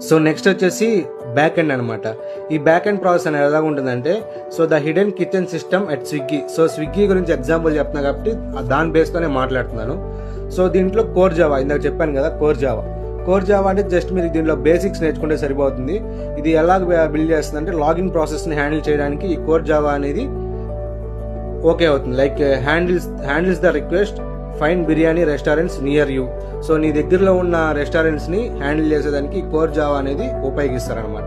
So next వచ్చేసి back end అనమాట. ఈ బ్యాక్ ఎండ్ ప్రాసెస్ అనేది ఎలా ఉంటుందంటే, so the hidden kitchen system at Swiggy. So Swiggy గురించి ఎగ్జాంపుల్ చెప్తున్నా కాబట్టి దాని బేస్తోనే మాట్లాడుతున్నాను. సో దీంట్లో కోర్ జావా, ఇందాక చెప్పాను కదా కోర్ జావా అంటే జస్ట్ మీరు దీంట్లో బేసిక్స్ నేర్చుకుంటే సరిపోతుంది. ఇది ఎలా బిల్డ్ చేస్తుంది అంటే లాగిన్ ప్రాసెస్ని హ్యాండిల్ చేయడానికి ఈ కోర్ జావా అనేది ఓకే అవుతుంది. Like handles the request fine biryani restaurants near you. So నీ దగ్గరలో ఉన్న రెస్టారెంట్స్ని హ్యాండిల్ చేసేదానికి కోర్ జావా అనేది ఉపయోగిస్తారనమాట.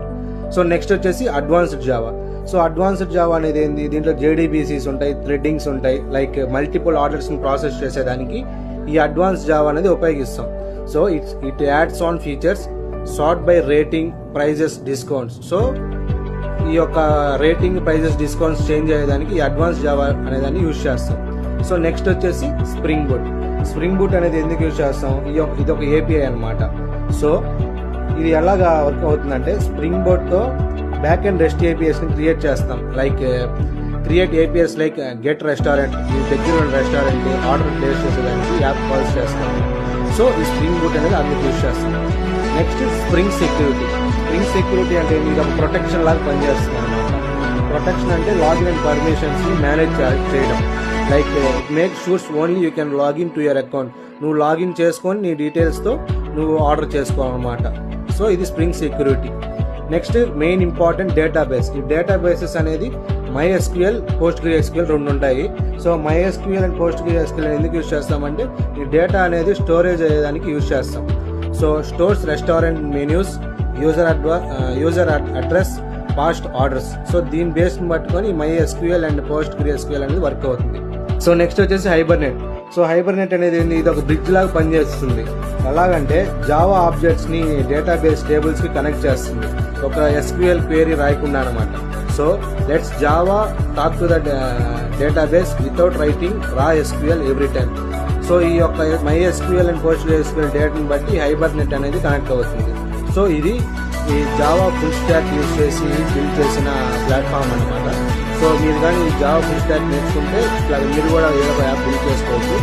సో నెక్స్ట్ వచ్చేసి advanced Java. So advanced Java అనేది ఏంది, దీంట్లో JDBCs ఉంటాయి, థ్రెడ్డింగ్స్ ఉంటాయి, లైక్ మల్టిపుల్ ఆర్డర్స్ని ప్రాసెస్ చేసేదానికి ఈ అడ్వాన్స్ జావా అనేది ఉపయోగిస్తాం. So it adds on features sort by rating, prices, discounts. So ఈ యొక్క రేటింగ్, ప్రైజెస్, డిస్కౌంట్స్ చేంజ్ అయ్యేదానికి ఈ అడ్వాన్స్ జావా అనేదాన్ని యూజ్ చేస్తాం. సో నెక్స్ట్ వచ్చేసి స్ప్రింగ్ బూట్ అనేది ఎందుకు యూజ్ చేస్తాం, ఇది ఒక API అనమాట. సో ఇది ఎలాగా వర్క్ అవుతుందంటే, స్ప్రింగ్ బోర్డ్తో బ్యాక్ అండ్ రెస్ట్ APIs ని క్రియేట్ చేస్తాం. Like create APIs like get restaurant, మీ దగ్గర ఉన్న రెస్టారెంట్ ఆర్డర్ ప్లేస్ చేసేదానికి యాప్ కాల్స్ చేస్తాం. సో ఈ స్ప్రింగ్ బూట్ అనేది అందుకు యూజ్ చేస్తాం. నెక్స్ట్ స్ప్రింగ్ సెక్యూరిటీ అంటే ఇది ఒక ప్రొటెక్షన్ లాగా పనిచేస్తుంది అనమాట. ప్రొటెక్షన్ అంటే లాగిన్ అండ్ పర్మిషన్స్ ని మేనేజ్ చేయడం. Like make sures only you can login to your account. నువ్వు లాగిన్ చేసుకొని నీ డీటెయిల్స్తో నువ్వు ఆర్డర్ చేసుకోవాలన్నమాట. సో ఇది spring security. Next main important database. ఈ డేటాబేసెస్ అనేది MySQL, PostgreSQL రెండు ఉంటాయి. సో MySQL అండ్ PostgreSQL ఎందుకు యూజ్ చేస్తామంటే, ఈ డేటా అనేది స్టోరేజ్ అయ్యేదానికి యూజ్ చేస్తాం. So stores restaurant menus, user address, past orders. So దీని బేస్ని పట్టుకొని MySQL అండ్ PostgreSQL అనేది వర్క్ అవుతుంది. సో నెక్స్ట్ వచ్చేసి హైబర్నెట్ అనేది ఇది ఒక బ్రిడ్జ్ లాగా పనిచేస్తుంది. ఎలాగంటే జావా ఆబ్జెక్ట్స్ ని డేటాబేస్ టేబుల్స్ కి కనెక్ట్ చేస్తుంది, ఒక SQL క్వెరీ రాయకుండా అనమాట. So let's Java talk to the database without writing రా SQL ఎవ్రీ టైమ్. సో ఈ యొక్క MySQL అండ్ PostgreSQL డేటాని బట్టి హైబర్నెట్ అనేది కనెక్ట్ అవుతుంది. సో ఇది ఈ జావా ఫుల్ స్టాక్ యూజ్ చేసి బిల్డ్ చేసిన ప్లాట్ఫామ్ అనమాట. సో మీరు కానీ ఈ జావా ఫుల్ స్టాక్ నేర్చుకుంటే ఇట్లా మీరు కూడా ఏదో ఒక యాప్ బిల్డ్ చేసుకోవచ్చు.